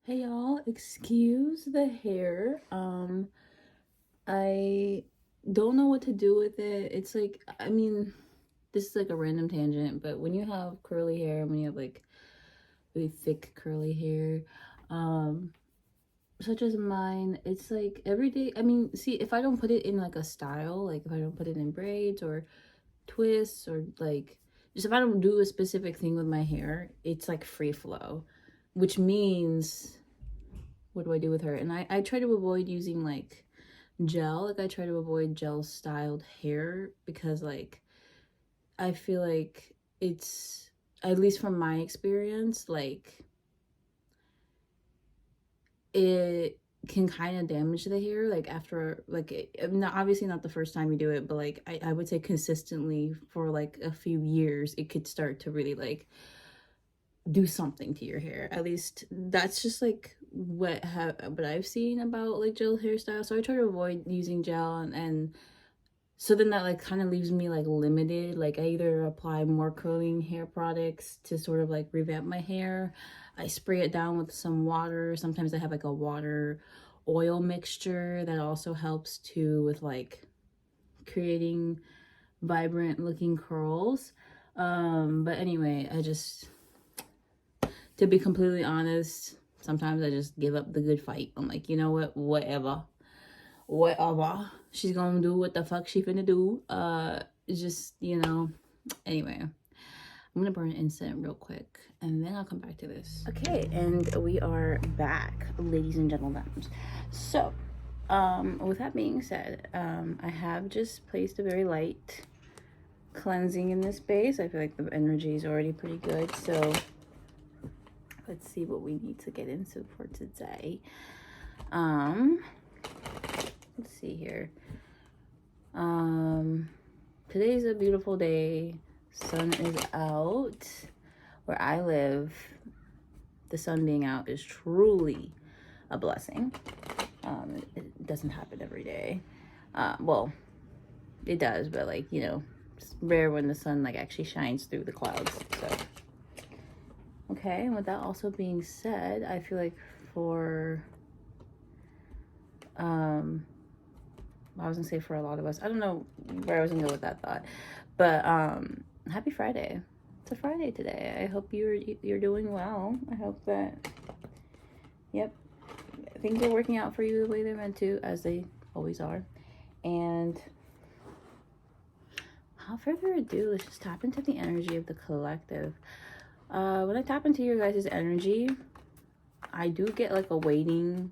Hey y'all, excuse the hair. I don't know what to do with it. It's like, I mean, this is like a random tangent, but when you have curly hair, when you have like really thick curly hair, um, such as mine, it's like every day. I mean, see, if I don't put it in like a style, like if I don't put it in braids or twists or like just if I don't do a specific thing with my hair, it's like free flow, which means what do I do with her? And I try to avoid using like gel. Like I try to avoid gel styled hair because like I feel like it's, at least from my experience, like it can kind of damage the hair like after like not obviously not the first time you do it, but like I would say consistently for like a few years it could start to really like do something to your hair. At least that's just like what I've seen about like gel hairstyle. So I try to avoid using gel, and so then that like kind of leaves me like limited. Like I either apply more curling hair products to sort of like revamp my hair. I spray it down with some water. Sometimes I have like a water oil mixture that also helps too with like creating vibrant looking curls. But anyway, to be completely honest, sometimes I just give up the good fight. I'm like, you know what? Whatever. She's gonna do what the fuck she finna do. It's just, anyway. I'm gonna burn incense real quick and then I'll come back to this. Okay, and we are back, ladies and gentlemen. So, with that being said, I have just placed a very light cleansing in this base. I feel like the energy is already pretty good, so let's see what we need to get into for today. Let's see here. Today's a beautiful day. Sun is out. Where I live, the sun being out is truly a blessing. It doesn't happen every day. Well, it does, but like, it's rare when the sun like actually shines through the clouds. So okay, and with that also being said, I feel like for I was gonna say for a lot of us, I don't know where I was gonna go with that thought, but happy Friday. It's a Friday today. I hope you're doing well. I hope that, yep, things are working out for you the way they're meant to, as they always are. And without further ado, let's just tap into the energy of the collective. When I tap into your guys' energy, I do get like a waiting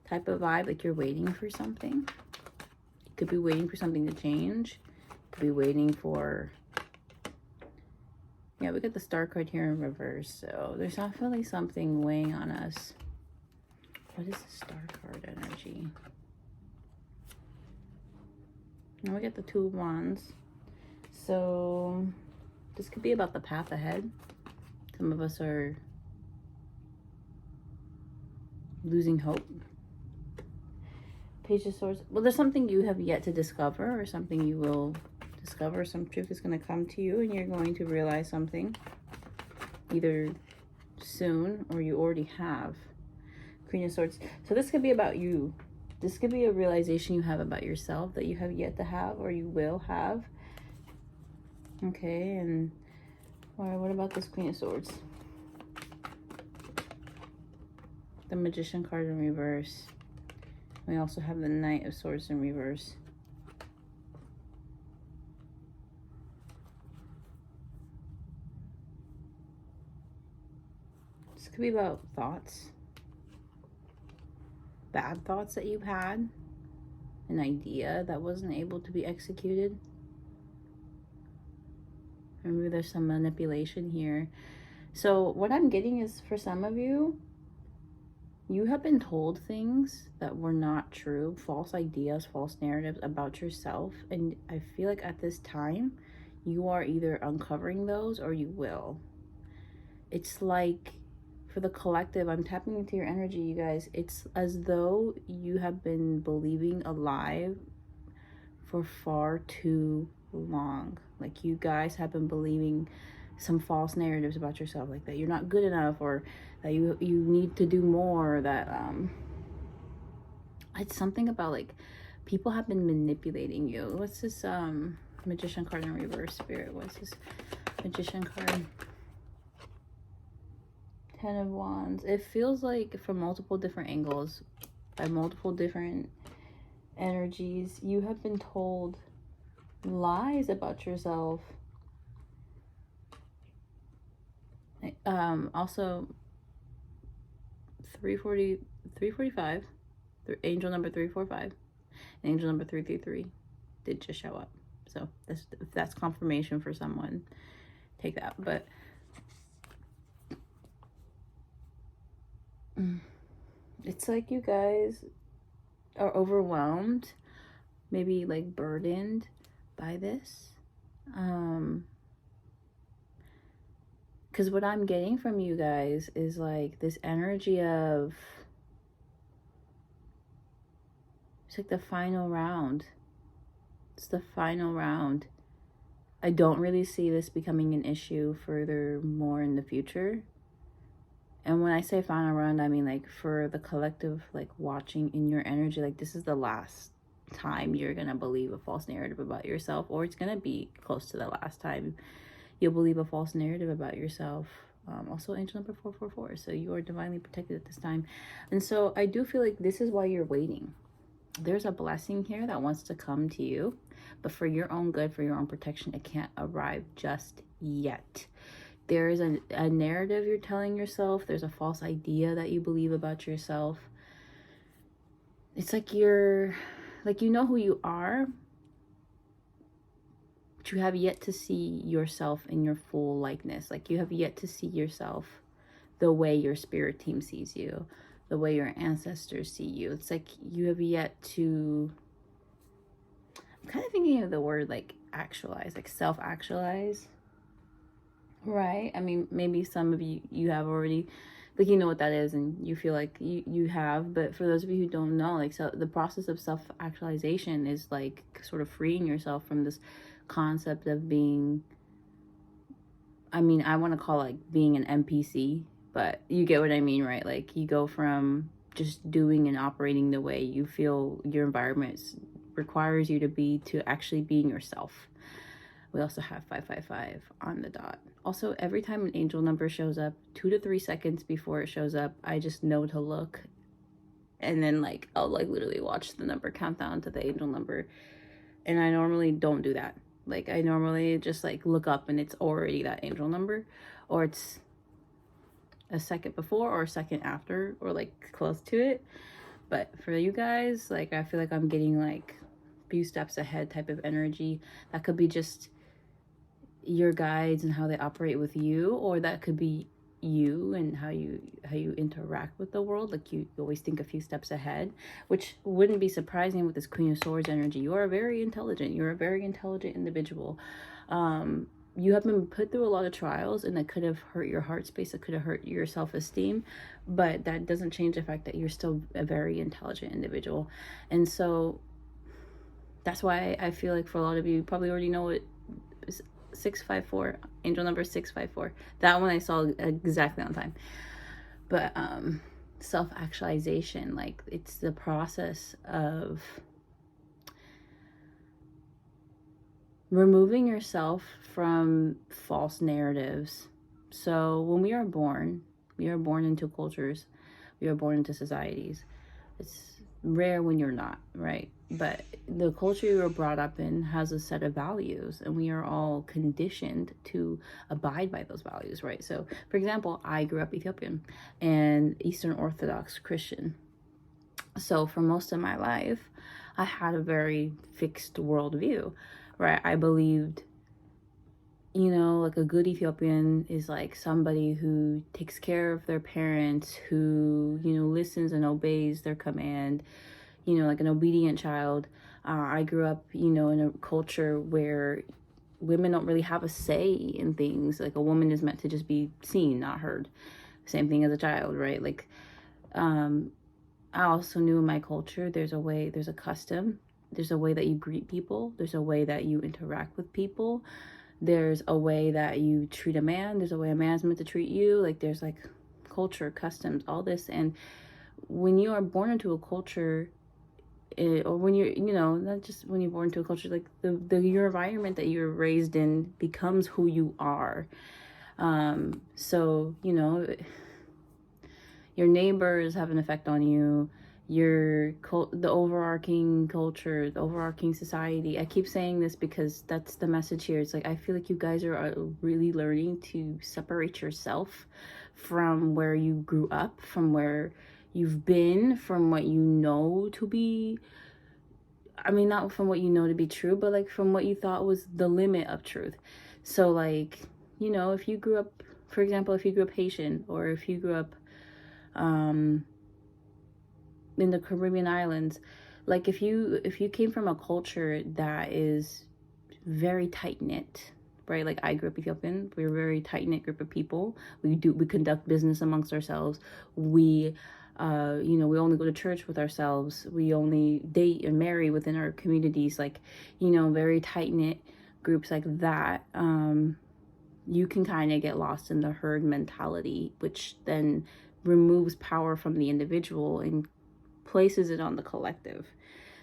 type of vibe, like you're waiting for something. You could be waiting for something to change. You could be waiting for, yeah, we got the Star card here in reverse, so there's definitely something weighing on us. What is the Star card energy? Now we get the Two of Wands. So this could be about the path ahead. Some of us are losing hope. Page of Swords. Well, there's something you have yet to discover, or something you will discover. Some truth is going to come to you and you're going to realize something either soon or you already have. Queen of Swords. So this could be about you. This could be a realization you have about yourself that you have yet to have or you will have. Okay, and all right, what about this Queen of Swords? The Magician card in reverse. We also have the Knight of Swords in reverse. This could be about thoughts. Bad thoughts that you've had. An idea that wasn't able to be executed. Maybe there's some manipulation here. So what I'm getting is, for some of you, you have been told things that were not true, false ideas, false narratives about yourself. And I feel like at this time, you are either uncovering those or you will. It's like, for the collective, I'm tapping into your energy, you guys. It's as though you have been believing a lie for far too long. Like you guys have been believing some false narratives about yourself, like that you're not good enough, or that you need to do more, that it's something about like people have been manipulating you. What's this Magician card in reverse, Spirit? What's this Magician card? 10 of Wands. It feels like from multiple different angles, by multiple different energies, you have been told lies about yourself. Also 345, angel number 345, and angel number 333 did just show up. So if that's confirmation for someone, take that. But it's like you guys are overwhelmed, maybe like burdened by this. Because what I'm getting from you guys is like this energy of, it's like the final round. It's the final round. I don't really see this becoming an issue furthermore in the future. And when I say final round, I mean like for the collective, like watching in your energy, like this is the last time you're gonna believe a false narrative about yourself, or it's gonna be close to the last time you'll believe a false narrative about yourself. Also angel number 444, so you are divinely protected at this time. And so I do feel like this is why you're waiting. There's a blessing here that wants to come to you, but for your own good, for your own protection, it can't arrive just yet. There is a narrative you're telling yourself. There's a false idea that you believe about yourself. It's like you're, like, you know who you are, but you have yet to see yourself in your full likeness. Like you have yet to see yourself the way your spirit team sees you, the way your ancestors see you. It's like you have yet to, I'm kind of thinking of the word like actualize, like self-actualize. Right? I mean, maybe some of you have already, like, you know what that is, and you feel like you have, but for those of you who don't know, like, so the process of self-actualization is like sort of freeing yourself from this concept of being, I mean, I want to call it like being an NPC, but you get what I mean, right? Like you go from just doing and operating the way you feel your environment requires you to be, to actually being yourself. We also have 555 on the dot. Also, every time an angel number shows up, 2 to 3 seconds before it shows up, I just know to look. And then like, I'll like literally watch the number count down to the angel number. And I normally don't do that. Like I normally just like look up and it's already that angel number, or it's a second before or a second after, or like close to it. But for you guys, like I feel like I'm getting like few steps ahead type of energy. That could be just your guides and how they operate with you, or that could be you and how you interact with the world. Like you always think a few steps ahead, which wouldn't be surprising with this Queen of Swords energy. You are very intelligent. You're a very intelligent individual. You have been put through a lot of trials, and that could have hurt your heart space, it could have hurt your self-esteem, but that doesn't change the fact that you're still a very intelligent individual. And so that's why I feel like for a lot of you probably already know it. 654, angel number 654. That one I saw exactly on time. But self-actualization, like it's the process of removing yourself from false narratives. So when we are born into cultures, we are born into societies. It's rare when you're not, right? But the culture you were brought up in has a set of values, and we are all conditioned to abide by those values, right? So for example, I grew up Ethiopian and Eastern Orthodox Christian. So for most of my life, I had a very fixed worldview, right? I believed, you know, like a good Ethiopian is like somebody who takes care of their parents, who, you know, listens and obeys their command, you know, like an obedient child. I grew up, you know, in a culture where women don't really have a say in things. Like a woman is meant to just be seen, not heard. Same thing as a child, right? Like, I also knew in my culture, there's a custom, there's a way that you greet people, there's a way that you interact with people. There's a way that you treat a man. There's a way a man's meant to treat you. Like there's like culture, customs, all this. And when you are born into a culture, or when you're, not just when you're born into a culture, like your environment that you're raised in becomes who you are. So, your neighbors have an effect on you, the overarching culture, the overarching society. I keep saying this because that's the message here. It's like, I feel like you guys are really learning to separate yourself from where you grew up, from where you've been, from what you know to be, I mean, not from what you know to be true, but like from what you thought was the limit of truth. So like, if you grew up, for example, if you grew up Haitian, or if you grew up in the Caribbean islands, like if you came from a culture that is very tight knit, right? Like I grew up Ethiopian. We're a very tight knit group of people. We conduct business amongst ourselves. We we only go to church with ourselves. We only date and marry within our communities. Like, very tight knit groups like that. You can kind of get lost in the herd mentality, which then removes power from the individual and places it on the collective.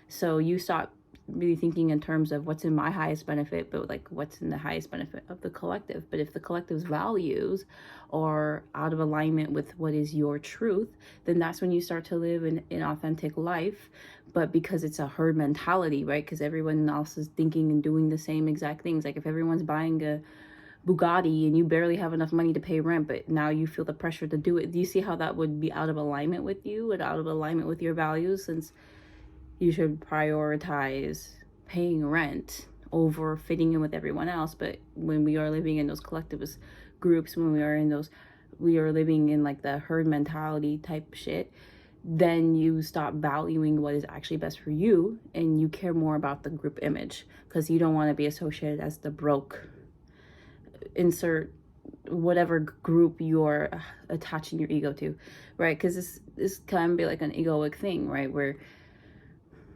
So you stop really thinking in terms of what's in my highest benefit, but like what's in the highest benefit of the collective. But if the collective's values are out of alignment with what is your truth, then that's when you start to live an authentic life. But because it's a herd mentality, right? Because everyone else is thinking and doing the same exact things. Like if everyone's buying a Bugatti and you barely have enough money to pay rent, but now you feel the pressure to do it. Do you see how that would be out of alignment with you and out of alignment with your values? Since you should prioritize paying rent over fitting in with everyone else. But when we are living in those collectivist groups, when we are living in like the herd mentality type shit, then you stop valuing what is actually best for you, and you care more about the group image because you don't want to be associated as the broke, insert whatever group you're attaching your ego to, right? Because this can be like an egoic thing, right? Where,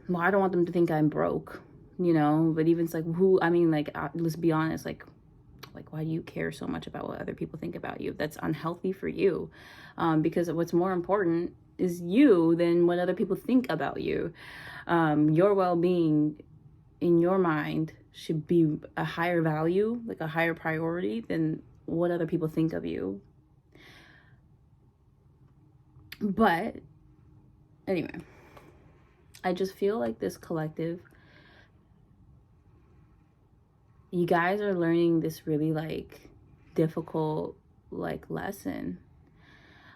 well, I don't want them to think I'm broke, but even it's like, let's be honest, like why do you care so much about what other people think about you? That's unhealthy for you, because what's more important is you than what other people think about you. Your well-being in your mind should be a higher value, like a higher priority than what other people think of you. But anyway, I just feel like this collective, you guys are learning this really like difficult like lesson.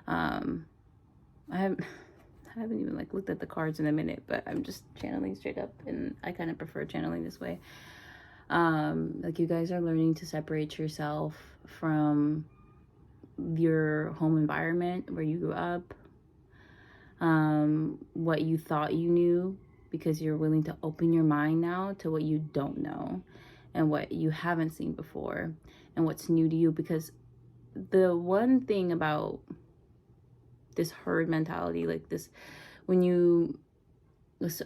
I haven't even like looked at the cards in a minute, but I'm just channeling straight up, and I kind of prefer channeling this way. Like you guys are learning to separate yourself from your home environment where you grew up, what you thought you knew, because you're willing to open your mind now to what you don't know and what you haven't seen before and what's new to you. Because the one thing about this herd mentality, like this,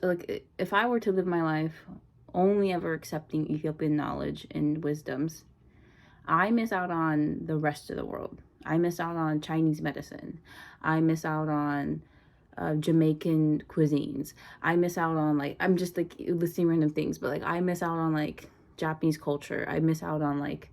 like if I were to live my life only ever accepting Ethiopian knowledge and wisdoms, I miss out on the rest of the world. I miss out on Chinese medicine. I miss out on Jamaican cuisines. I miss out on like, I'm just like listing random things, but like I miss out on like Japanese culture. I miss out on like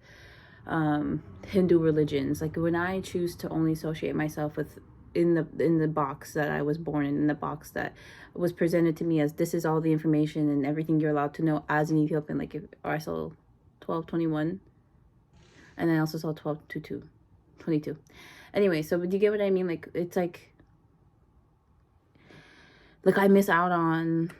Hindu religions. Like when I choose to only associate myself with in the box that I was born in the box that was presented to me as this is all the information and everything you're allowed to know as an Ethiopian. Like if I saw 12:21, and then I also saw 12:22. Anyway, so do you get what I mean? Like it's like I miss out on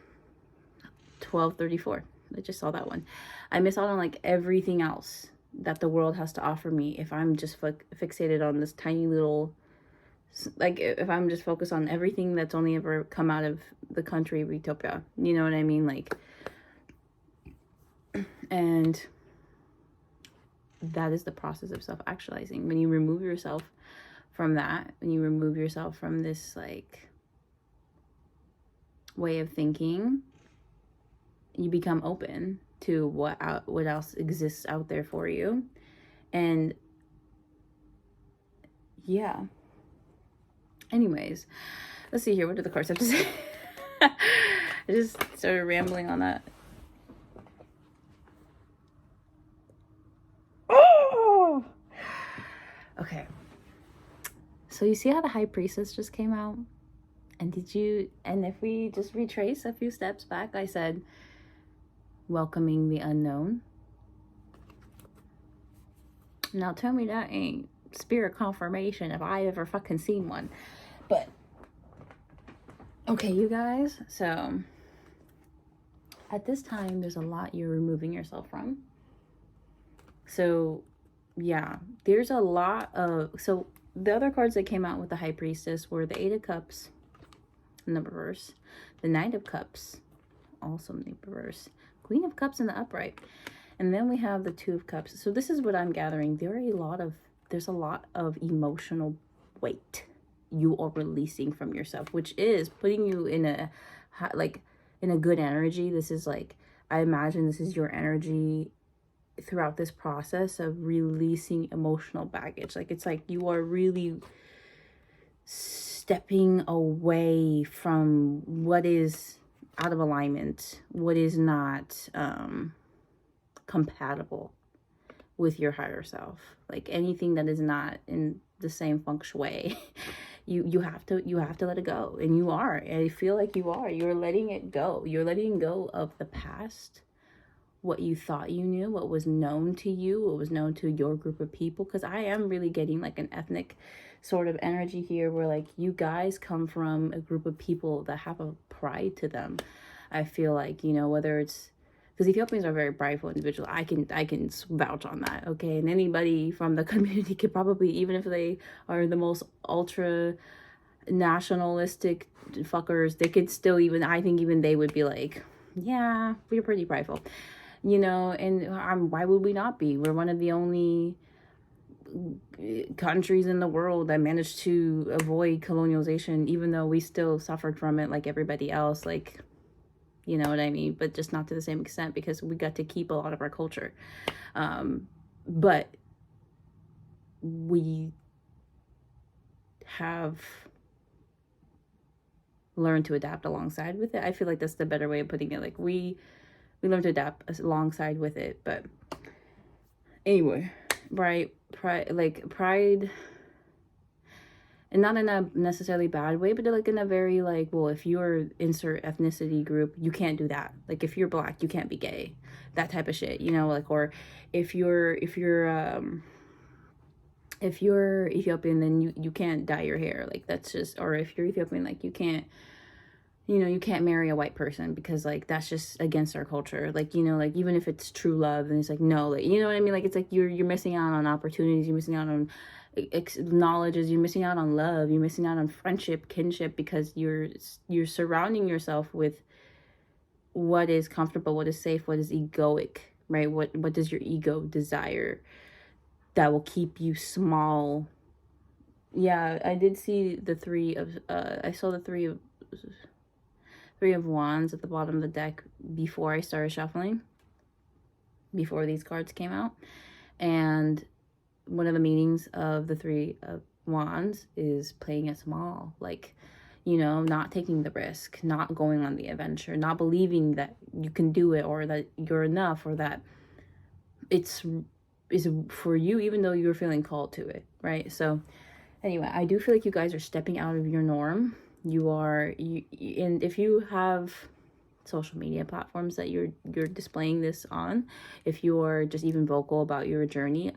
12:34. I just saw that one. I miss out on like everything else that the world has to offer me if I'm just fixated on this tiny little, like if I'm just focused on everything that's only ever come out of the country of Ethiopia. You know what I mean? Like, and that is the process of self-actualizing. When you remove yourself from that, when you remove yourself from this like way of thinking, you become open to what else exists out there for you. And yeah. Anyways, let's see here. What do the cards have to say? I just started rambling on that. Oh! Okay. So you see how the High Priestess just came out? And if we just retrace a few steps back, I said, welcoming the unknown. Now tell me that ain't spirit confirmation if I ever fucking seen one. But okay, you guys, so at this time there's a lot you're removing yourself from. So yeah, there's a lot of, so the other cards that came out with the High Priestess were the Eight of Cups in the reverse, the Knight of Cups also in the reverse, Queen of Cups in the upright, and then we have the Two of Cups. So this is what I'm gathering. There's a lot of emotional weight you are releasing from yourself, which is putting you in a good energy. This is like, I imagine this is your energy throughout this process of releasing emotional baggage. Like, it's like you are really stepping away from what is out of alignment, what is not compatible with your higher self. Like anything that is not in the same feng shui, you have to let it go. And you are. I feel like you're letting it go. You're letting go of the past, what you thought you knew, what was known to you, what was known to your group of people. Because I am really getting like an ethnic sort of energy here, where like you guys come from a group of people that have a pride to them. I feel like, you know, whether it's because Ethiopians are very prideful individuals. I can vouch on that, okay? And anybody from the community could probably, even if they are the most ultra nationalistic fuckers, they could still I think even they would be like, yeah, we're pretty prideful, you know. And why would we not be? We're one of the only countries in the world that managed to avoid colonialization, even though we still suffered from it like everybody else. Like, you know what I mean? But just not to the same extent, because we got to keep a lot of our culture. But we have learned to adapt alongside with it. I feel like that's the better way of putting it. Like we learned to adapt alongside with it. But anyway, pride, and not in a necessarily bad way, but like in a very like, well, if you're insert ethnicity group, you can't do that. Like if you're black, you can't be gay, that type of shit, you know. Like, or if you're Ethiopian, then you can't dye your hair. Like that's just, or if you're Ethiopian, like you can't marry a white person, because like that's just against our culture. Like, you know, like even if it's true love, and it's like, no, like, you know what I mean? Like it's like you're missing out on opportunities, you're missing out on knowledges, you're missing out on love, you're missing out on friendship, kinship, because you're surrounding yourself with what is comfortable, what is safe, what is egoic, right? What does your ego desire that will keep you small? Yeah, I did see the I saw the three of wands at the bottom of the deck before I started shuffling, before these cards came out. And one of the meanings of the Three of Wands is playing it small, like, you know, not taking the risk, not going on the adventure, not believing that you can do it, or that you're enough, or that is for you, even though you're feeling called to it, right? So anyway, I do feel like you guys are stepping out of your norm. And if you have social media platforms that you're displaying this on, if you're just even vocal about your journey,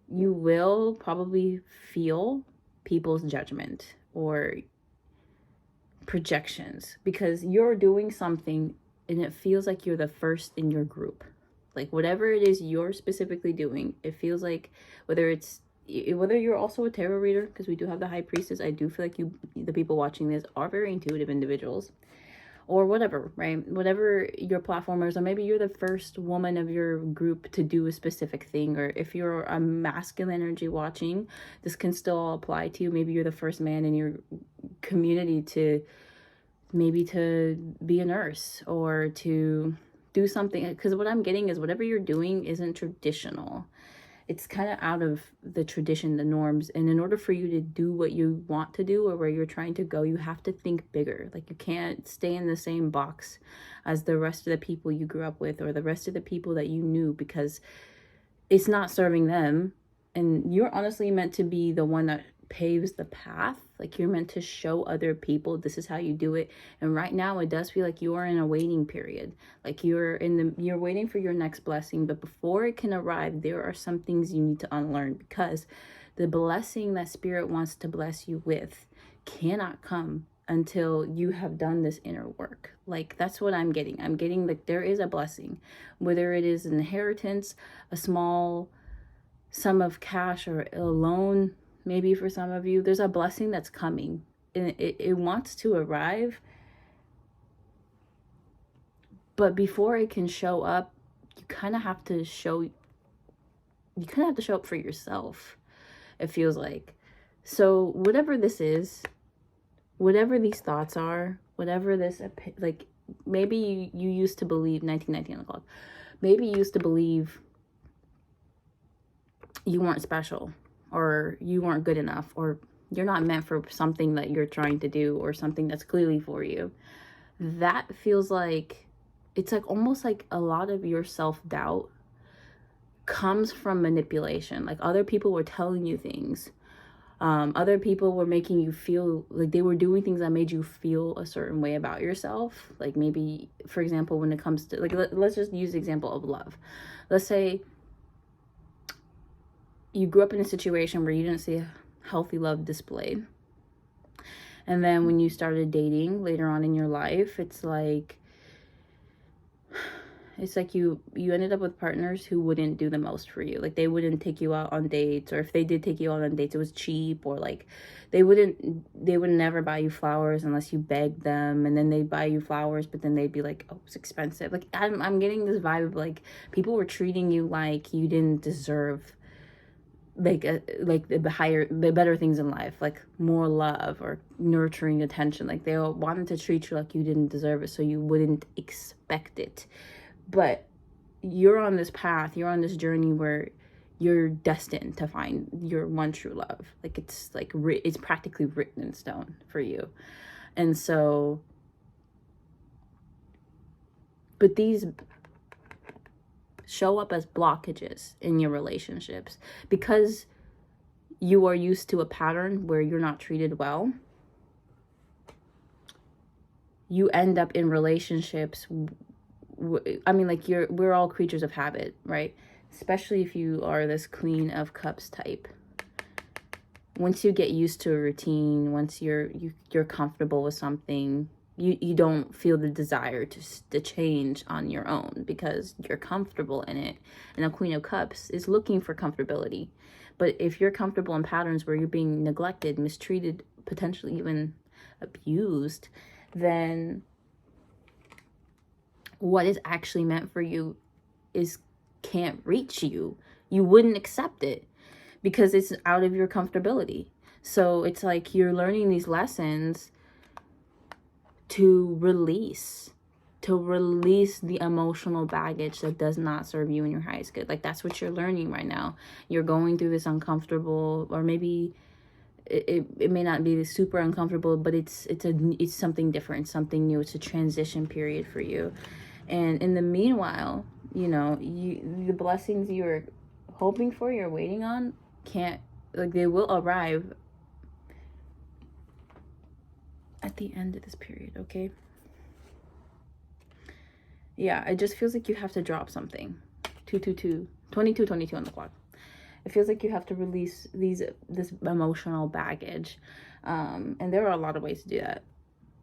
you will probably feel people's judgment or projections, because you're doing something and it feels like you're the first in your group. Like whatever it is you're specifically doing, it feels like, whether you're also a tarot reader, because we do have the High Priestess, I do feel like the people watching this are very intuitive individuals, or whatever, right? Whatever your platform is, or maybe you're the first woman of your group to do a specific thing, or if you're a masculine energy watching, this can still all apply to you. Maybe you're the first man in your community to be a nurse, or to do something, because what I'm getting is whatever you're doing isn't traditional. It's kind of out of the tradition, the norms. And in order for you to do what you want to do or where you're trying to go, you have to think bigger. Like, you can't stay in the same box as the rest of the people you grew up with or the rest of the people that you knew, because it's not serving them. And you're honestly meant to be the one that paves the path. Like, you're meant to show other people this is how you do it. And right now it does feel like you are in a waiting period. Like, you're waiting for your next blessing, but before it can arrive, there are some things you need to unlearn, because the blessing that Spirit wants to bless you with cannot come until you have done this inner work. Like, that's what I'm getting. I'm getting, like, there is a blessing, whether it is an inheritance, a small sum of cash, or a loan. Maybe for some of you, there's a blessing that's coming, and it wants to arrive. But before it can show up, you kind of have to show up for yourself, it feels like. So whatever this is, whatever these thoughts are, whatever this, like, maybe you used to believe 1919 on the clock. Maybe you used to believe you weren't special, or you weren't good enough, or you're not meant for something that you're trying to do, or something that's clearly for you. That feels like, it's like almost like a lot of your self-doubt comes from manipulation. Like, other people were telling you things. Other people were making you feel like they were doing things that made you feel a certain way about yourself. Like, maybe, for example, when it comes to, like, let's just use the example of love. Let's say you grew up in a situation where you didn't see a healthy love displayed. And then when you started dating later on in your life, it's like you ended up with partners who wouldn't do the most for you. Like, they wouldn't take you out on dates, or if they did take you out on dates, it was cheap, or like they would never buy you flowers unless you begged them, and then they'd buy you flowers, but then they'd be like, oh, it's expensive. Like, I'm getting this vibe of, like, people were treating you like you didn't deserve, like the better things in life, like more love or nurturing attention. Like, they all wanted to treat you like you didn't deserve it, so you wouldn't expect it. But you're on this path, you're on this journey where you're destined to find your one true love. Like, it's like it's practically written in stone for you. And so, but these show up as blockages in your relationships because you are used to a pattern where you're not treated well. You end up in relationships, I mean, like, we're all creatures of habit, right? Especially if you are this Queen of Cups type. Once you get used to a routine, once you're comfortable with something, you don't feel the desire to change on your own because you're comfortable in it. And a Queen of Cups is looking for comfortability. But if you're comfortable in patterns where you're being neglected, mistreated, potentially even abused, then what is actually meant for you can't reach you. You wouldn't accept it because it's out of your comfortability. So it's like you're learning these lessons to release the emotional baggage that does not serve you in your highest good. Like, that's what you're learning right now. You're going through this uncomfortable, or maybe it may not be super uncomfortable, but it's something different, something new. It's a transition period for you. And in the meanwhile, the blessings you're hoping for, you're waiting on, they will arrive at the end of this period, okay? Yeah, it just feels like you have to drop something. 22 on the clock. It feels like you have to release this emotional baggage. And there are a lot of ways to do that.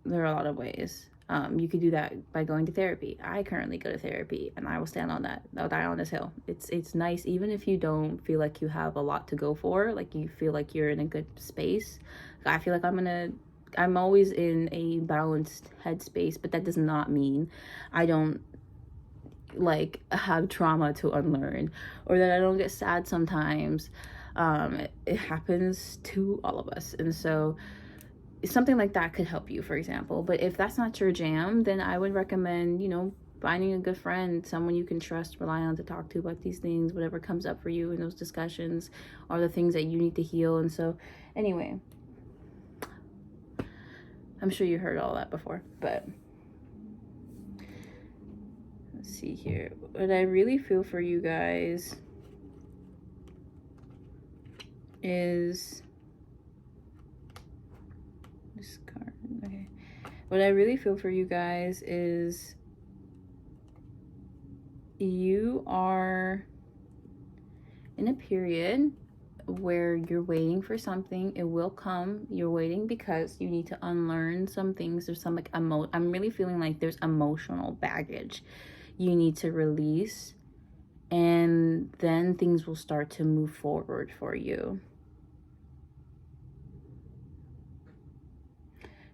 There are a lot of ways. You could do that by going to therapy. I currently go to therapy, and I will stand on that. I'll die on this hill. It's nice, even if you don't feel like you have a lot to go for, like you feel like you're in a good space. I feel like I'm always in a balanced headspace, but that does not mean I don't like have trauma to unlearn, or that I don't get sad sometimes. It happens to all of us, and so something like that could help you, for example. But if that's not your jam, then I would recommend, finding a good friend, someone you can trust, rely on to talk to about these things, whatever comes up for you in those discussions are the things that you need to heal. And so anyway, I'm sure you heard all that before, but let's see here. What I really feel for you guys is this card. Okay. What I really feel for you guys is you are in a period where you're waiting for something. It will come. You're waiting because you need to unlearn some things. There's some like I'm really feeling like there's emotional baggage you need to release, and then things will start to move forward for you.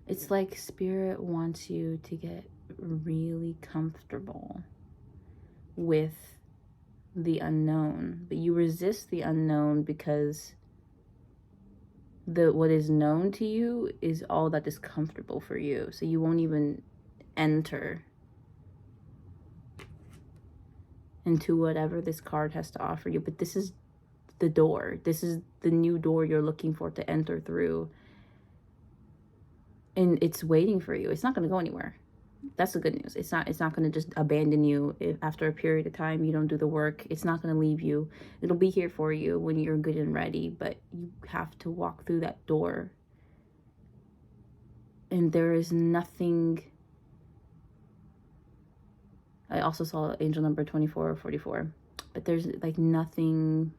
It's like Spirit wants you to get really comfortable with the unknown, but you resist the unknown because what is known to you is all that is comfortable for you. So you won't even enter into whatever this card has to offer you. But this is the door. This is the new door you're looking for to enter through. And it's waiting for you. It's not going to go anywhere. That's the good news. It's not going to just abandon you if after a period of time you don't do the work. It's not going to leave you. It'll be here for you when you're good and ready, but you have to walk through that door. And there is nothing. I also saw angel number 24 or 44, but there's like nothing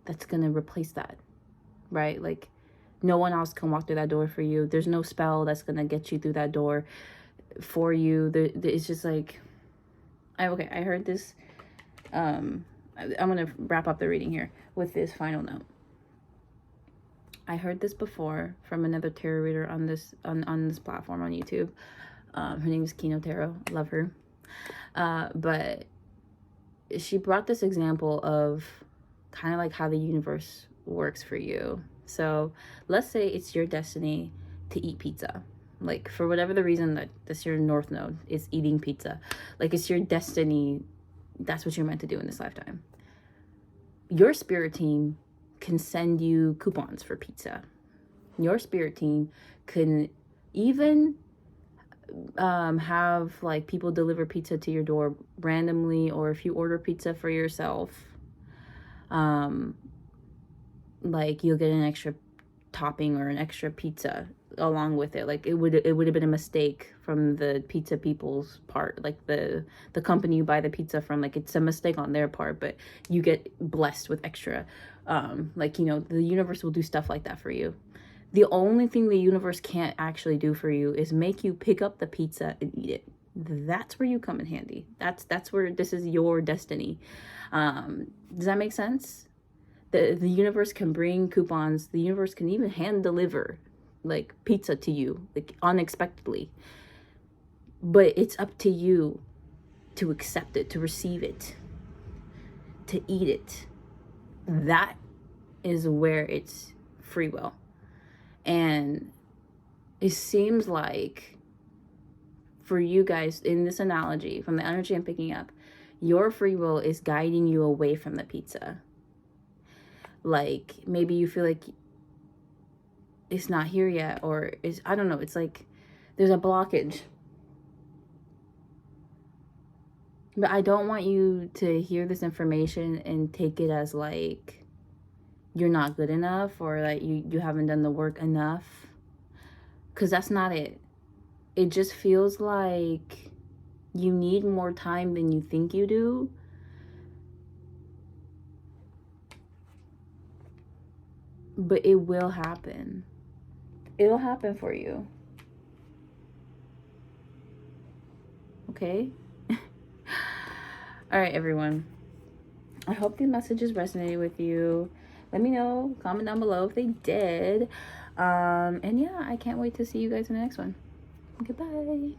that's going to replace that, right? Like no one else can walk through that door for you. There's no spell that's going to get you through that door for you. It's just like, I heard this. I'm going to wrap up the reading here with this final note. I heard this before from another tarot reader on this platform on YouTube. Her name is Kino Tarot. Love her. But she brought this example of kind of like how the universe works for you. So let's say it's your destiny to eat pizza. Like for whatever the reason that this your North Node is eating pizza. Like it's your destiny. That's what you're meant to do in this lifetime. Your spirit team can send you coupons for pizza. Your spirit team can even have like people deliver pizza to your door randomly, or if you order pizza for yourself, like you'll get an extra topping or an extra pizza along with it. Like it would have been a mistake from the pizza people's part, like the company you buy the pizza from, like it's a mistake on their part, but you get blessed with extra. Like, you know, the universe will do stuff like that for you. The only thing the universe can't actually do for you is make you pick up the pizza and eat it. That's where you come in handy. That's where this is your destiny. Does that make sense? The universe can bring coupons. The universe can even hand deliver like pizza to you, like unexpectedly. But it's up to you to accept it, to receive it, to eat it. That is where it's free will. And it seems like for you guys in this analogy, from the energy I'm picking up, your free will is guiding you away from the pizza. Like maybe you feel like it's not here yet, or is, I don't know, it's like there's a blockage. But I don't want you to hear this information and take it as like you're not good enough, or that you haven't done the work enough, because that's not it. It just feels like you need more time than you think you do. But it will happen. It'll happen for you. Okay? All right, everyone. I hope these messages resonated with you. Let me know. Comment down below if they did. And yeah, I can't wait to see you guys in the next one. Goodbye.